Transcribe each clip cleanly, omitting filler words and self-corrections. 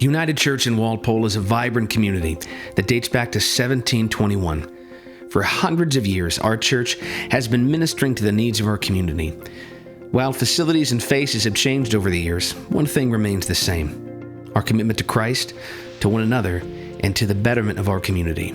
United Church in Walpole is a vibrant community that dates back to 1721. For hundreds of years, our church has been ministering to the needs of our community. While facilities and faces have changed over the years, one thing remains the same: our commitment to Christ, to one another, and to the betterment of our community.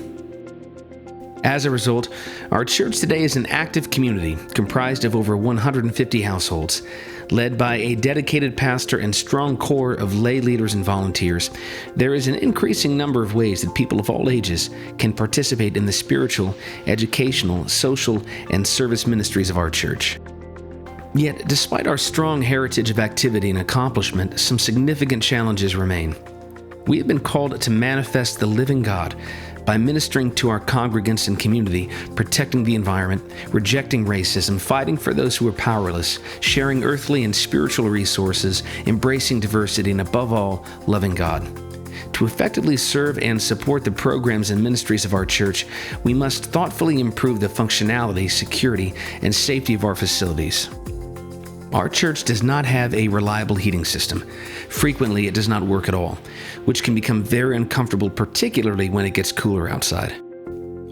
As a result, our church today is an active community comprised of over 150 households, led by a dedicated pastor and strong core of lay leaders and volunteers. There is an increasing number of ways that people of all ages can participate in the spiritual, educational, social, and service ministries of our church. Yet, despite our strong heritage of activity and accomplishment, some significant challenges remain. We have been called to manifest the living God by ministering to our congregants and community, protecting the environment, rejecting racism, fighting for those who are powerless, sharing earthly and spiritual resources, embracing diversity, and above all, loving God. To effectively serve and support the programs and ministries of our church, we must thoughtfully improve the functionality, security, and safety of our facilities. Our church does not have a reliable heating system. Frequently, it does not work at all, which can become very uncomfortable, particularly when it gets cooler outside.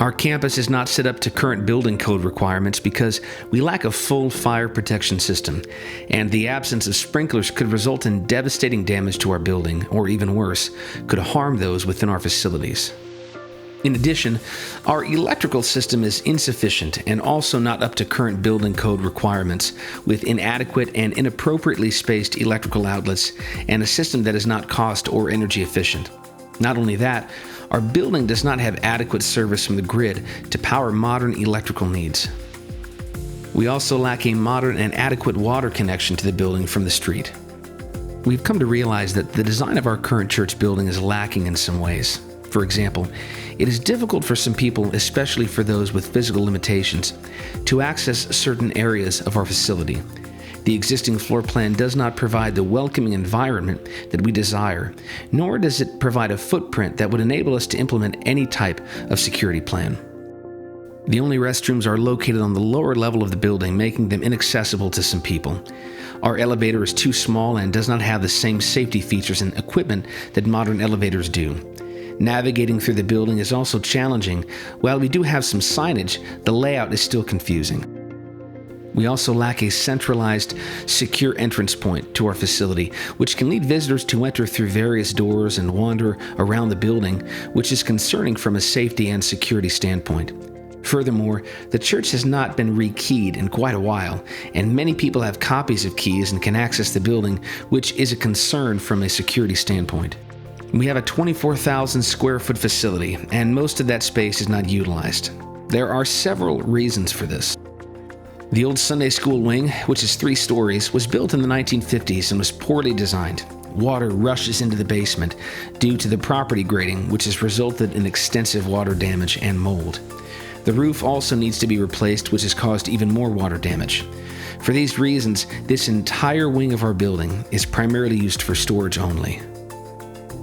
Our campus is not set up to current building code requirements because we lack a full fire protection system, and the absence of sprinklers could result in devastating damage to our building, or even worse, could harm those within our facilities. In addition, our electrical system is insufficient and also not up to current building code requirements, with inadequate and inappropriately spaced electrical outlets and a system that is not cost or energy efficient. Not only that, our building does not have adequate service from the grid to power modern electrical needs. We also lack a modern and adequate water connection to the building from the street. We've come to realize that the design of our current church building is lacking in some ways. For example, it is difficult for some people, especially for those with physical limitations, to access certain areas of our facility. The existing floor plan does not provide the welcoming environment that we desire, nor does it provide a footprint that would enable us to implement any type of security plan. The only restrooms are located on the lower level of the building, making them inaccessible to some people. Our elevator is too small and does not have the same safety features and equipment that modern elevators do. Navigating through the building is also challenging. While we do have some signage, the layout is still confusing. We also lack a centralized, secure entrance point to our facility, which can lead visitors to enter through various doors and wander around the building, which is concerning from a safety and security standpoint. Furthermore, the church has not been rekeyed in quite a while, and many people have copies of keys and can access the building, which is a concern from a security standpoint. We have a 24,000 square foot facility, and most of that space is not utilized. There are several reasons for this. The old Sunday school wing, which is 3 stories, was built in the 1950s and was poorly designed. Water rushes into the basement due to the property grading, which has resulted in extensive water damage and mold. The roof also needs to be replaced, which has caused even more water damage. For these reasons, this entire wing of our building is primarily used for storage only.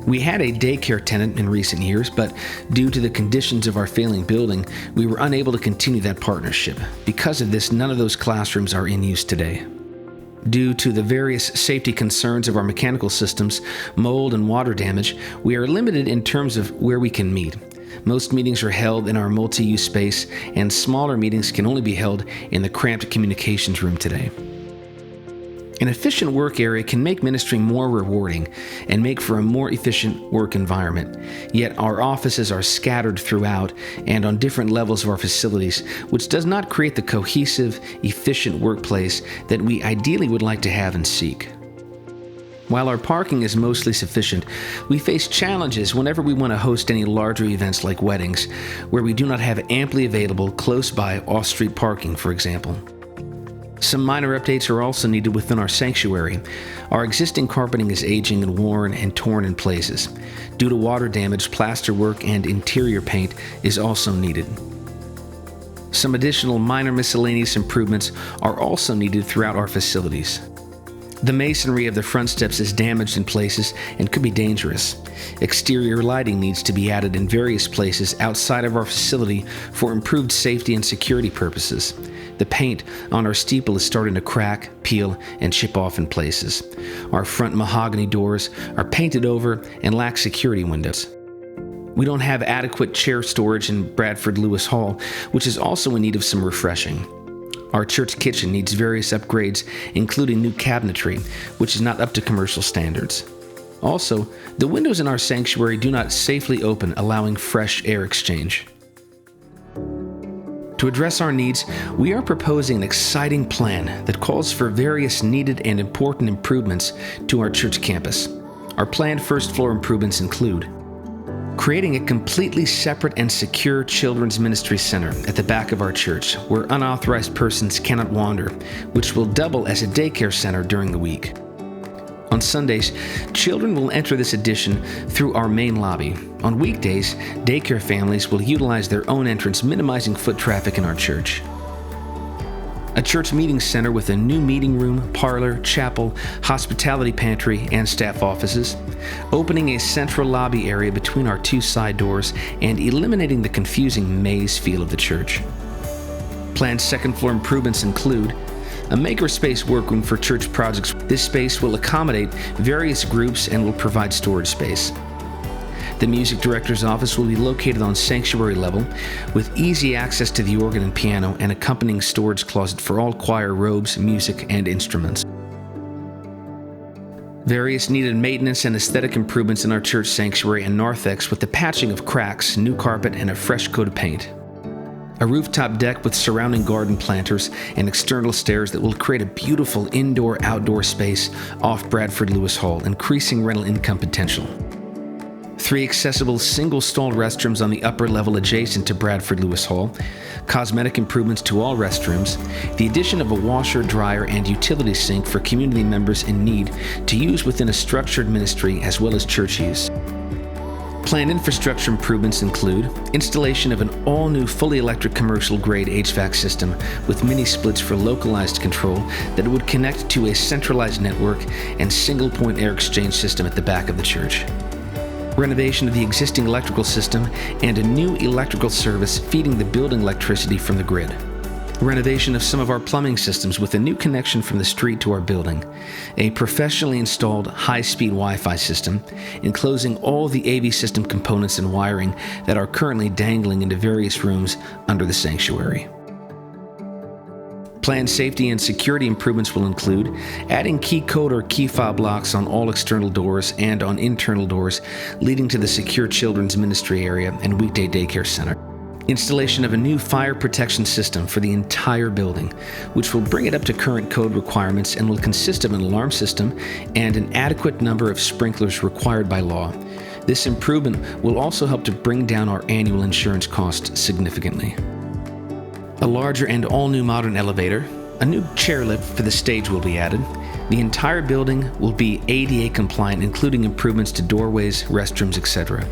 We had a daycare tenant in recent years, but due to the conditions of our failing building, we were unable to continue that partnership. Because of this, none of those classrooms are in use today. Due to the various safety concerns of our mechanical systems, mold and water damage, we are limited in terms of where we can meet. Most meetings are held in our multi-use space, and smaller meetings can only be held in the cramped communications room today. An efficient work area can make ministry more rewarding and make for a more efficient work environment. Yet our offices are scattered throughout and on different levels of our facilities, which does not create the cohesive, efficient workplace that we ideally would like to have and seek. While our parking is mostly sufficient, we face challenges whenever we want to host any larger events like weddings, where we do not have amply available close by off-street parking, for example. Some minor updates are also needed within our sanctuary. Our existing carpeting is aging and worn and torn in places. Due to water damage, plaster work and interior paint is also needed. Some additional minor miscellaneous improvements are also needed throughout our facilities. The masonry of the front steps is damaged in places and could be dangerous. Exterior lighting needs to be added in various places outside of our facility for improved safety and security purposes. The paint on our steeple is starting to crack, peel, and chip off in places. Our front mahogany doors are painted over and lack security windows. We don't have adequate chair storage in Bradford Lewis Hall, which is also in need of some refreshing. Our church kitchen needs various upgrades, including new cabinetry, which is not up to commercial standards. Also, the windows in our sanctuary do not safely open, allowing fresh air exchange. To address our needs, we are proposing an exciting plan that calls for various needed and important improvements to our church campus. Our planned first floor improvements include creating a completely separate and secure children's ministry center at the back of our church where unauthorized persons cannot wander, which will double as a daycare center during the week. On Sundays, children will enter this addition through our main lobby. On weekdays, daycare families will utilize their own entrance, minimizing foot traffic in our church. A church meeting center with a new meeting room, parlor, chapel, hospitality pantry, and staff offices. Opening a central lobby area between our two side doors and eliminating the confusing maze feel of the church. Planned second floor improvements include a makerspace workroom for church projects. This space will accommodate various groups and will provide storage space. The music director's office will be located on sanctuary level with easy access to the organ and piano and accompanying storage closet for all choir robes, music, and instruments. Various needed maintenance and aesthetic improvements in our church sanctuary and narthex with the patching of cracks, new carpet, and a fresh coat of paint. A rooftop deck with surrounding garden planters and external stairs that will create a beautiful indoor-outdoor space off Bradford Lewis Hall, increasing rental income potential. 3 accessible single-stall restrooms on the upper level adjacent to Bradford Lewis Hall, cosmetic improvements to all restrooms, the addition of a washer, dryer, and utility sink for community members in need to use within a structured ministry as well as church use. Planned infrastructure improvements include installation of an all-new fully electric commercial-grade HVAC system with mini splits for localized control that would connect to a centralized network and single-point air exchange system at the back of the church. Renovation of the existing electrical system and a new electrical service feeding the building electricity from the grid. Renovation of some of our plumbing systems with a new connection from the street to our building, a professionally installed high-speed Wi-Fi system, enclosing all the AV system components and wiring that are currently dangling into various rooms under the sanctuary. Planned safety and security improvements will include adding key code or key fob locks on all external doors and on internal doors leading to the secure children's ministry area and weekday daycare center. Installation of a new fire protection system for the entire building, which will bring it up to current code requirements and will consist of an alarm system and an adequate number of sprinklers required by law. This improvement will also help to bring down our annual insurance costs significantly. A larger and all-new modern elevator, a new chairlift for the stage will be added. The entire building will be ADA compliant, including improvements to doorways, restrooms, etc.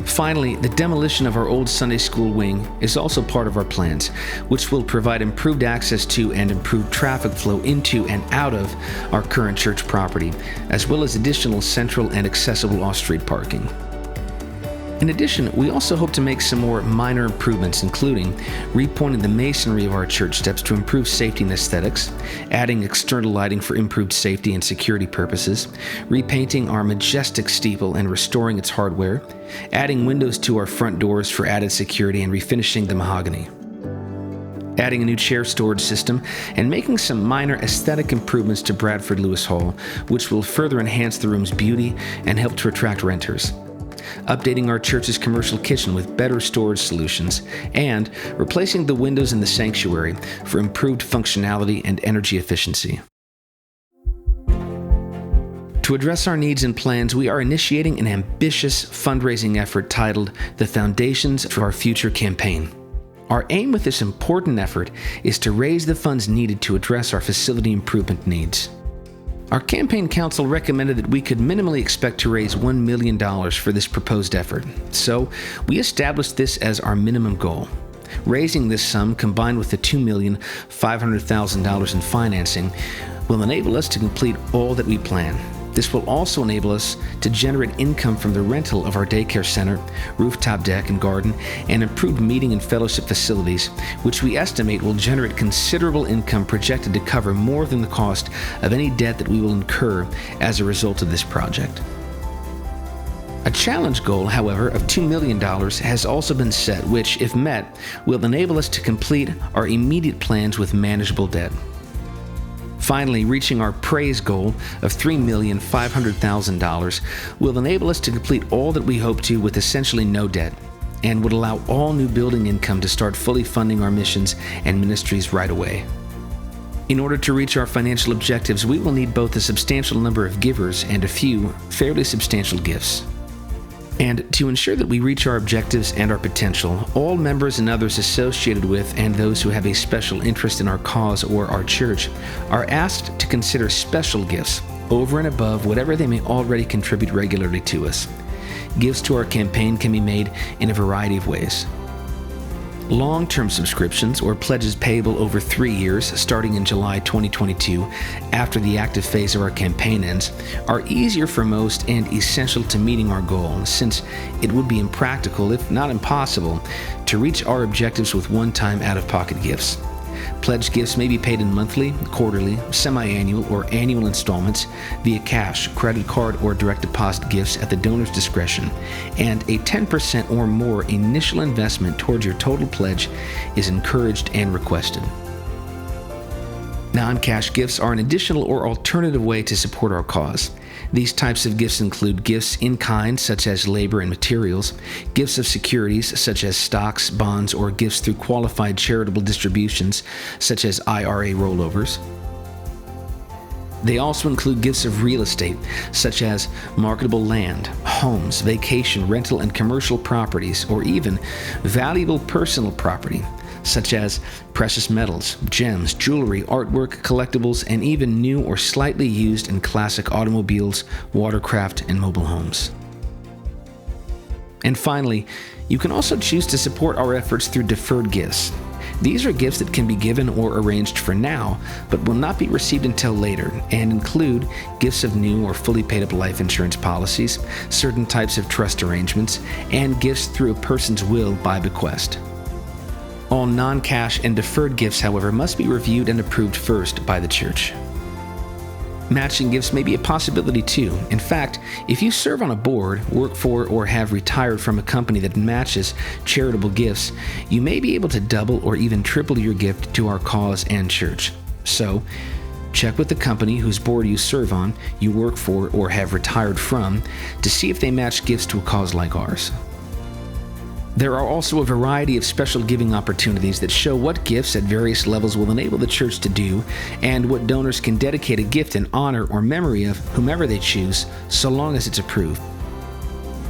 Finally, the demolition of our old Sunday school wing is also part of our plans, which will provide improved access to and improved traffic flow into and out of our current church property, as well as additional central and accessible off-street parking. In addition, we also hope to make some more minor improvements, including repointing the masonry of our church steps to improve safety and aesthetics, adding external lighting for improved safety and security purposes, repainting our majestic steeple and restoring its hardware, adding windows to our front doors for added security, and refinishing the mahogany. Adding a new chair storage system, and making some minor aesthetic improvements to Bradford Lewis Hall, which will further enhance the room's beauty and help to attract renters. Updating our church's commercial kitchen with better storage solutions, and replacing the windows in the sanctuary for improved functionality and energy efficiency. To address our needs and plans, we are initiating an ambitious fundraising effort titled The Foundations for Our Future campaign. Our aim with this important effort is to raise the funds needed to address our facility improvement needs. Our campaign council recommended that we could minimally expect to raise $1 million for this proposed effort, so we established this as our minimum goal. Raising this sum, combined with the $2,500,000 in financing, will enable us to complete all that we plan. This will also enable us to generate income from the rental of our daycare center, rooftop deck and garden, and improved meeting and fellowship facilities, which we estimate will generate considerable income projected to cover more than the cost of any debt that we will incur as a result of this project. A challenge goal, however, of $2 million has also been set, which, if met, will enable us to complete our immediate plans with manageable debt. Finally, reaching our praise goal of $3,500,000 will enable us to complete all that we hope to with essentially no debt, and would allow all new building income to start fully funding our missions and ministries right away. In order to reach our financial objectives, we will need both a substantial number of givers and a few fairly substantial gifts. And to ensure that we reach our objectives and our potential, all members and others associated with and those who have a special interest in our cause or our church are asked to consider special gifts over and above whatever they may already contribute regularly to us. Gifts to our campaign can be made in a variety of ways. Long-term subscriptions or pledges payable over 3 years, starting in July 2022, after the active phase of our campaign ends, are easier for most and essential to meeting our goal, since it would be impractical, if not impossible, to reach our objectives with one-time out-of-pocket gifts. Pledge gifts may be paid in monthly, quarterly, semi-annual, or annual installments via cash, credit card, or direct deposit gifts at the donor's discretion, and a 10% or more initial investment towards your total pledge is encouraged and requested. Non-cash gifts are an additional or alternative way to support our cause. These types of gifts include gifts in kind, such as labor and materials, gifts of securities, such as stocks, bonds, or gifts through qualified charitable distributions, such as IRA rollovers. They also include gifts of real estate, such as marketable land, homes, vacation, rental, and commercial properties, or even valuable personal property, such as precious metals, gems, jewelry, artwork, collectibles, and even new or slightly used and classic automobiles, watercraft, and mobile homes. And finally, you can also choose to support our efforts through deferred gifts. These are gifts that can be given or arranged for now, but will not be received until later, and include gifts of new or fully paid-up life insurance policies, certain types of trust arrangements, and gifts through a person's will by bequest. All non-cash and deferred gifts, however, must be reviewed and approved first by the church. Matching gifts may be a possibility too. In fact, if you serve on a board, work for, or have retired from a company that matches charitable gifts, you may be able to double or even triple your gift to our cause and church. So, check with the company whose board you serve on, you work for, or have retired from to see if they match gifts to a cause like ours. There are also a variety of special giving opportunities that show what gifts at various levels will enable the church to do, and what donors can dedicate a gift in honor or memory of whomever they choose, so long as it's approved.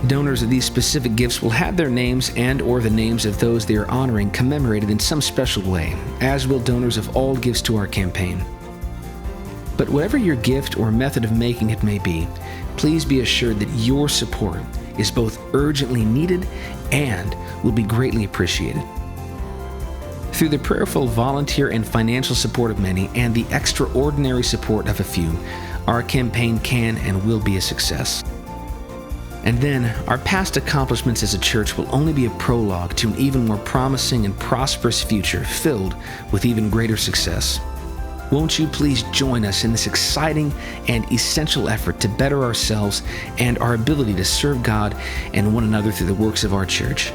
Donors of these specific gifts will have their names and or the names of those they are honoring commemorated in some special way, as will donors of all gifts to our campaign. But whatever your gift or method of making it may be, please be assured that your support is both urgently needed and will be greatly appreciated. Through the prayerful volunteer and financial support of many and the extraordinary support of a few, our campaign can and will be a success. And then, our past accomplishments as a church will only be a prologue to an even more promising and prosperous future filled with even greater success. Won't you please join us in this exciting and essential effort to better ourselves and our ability to serve God and one another through the works of our church?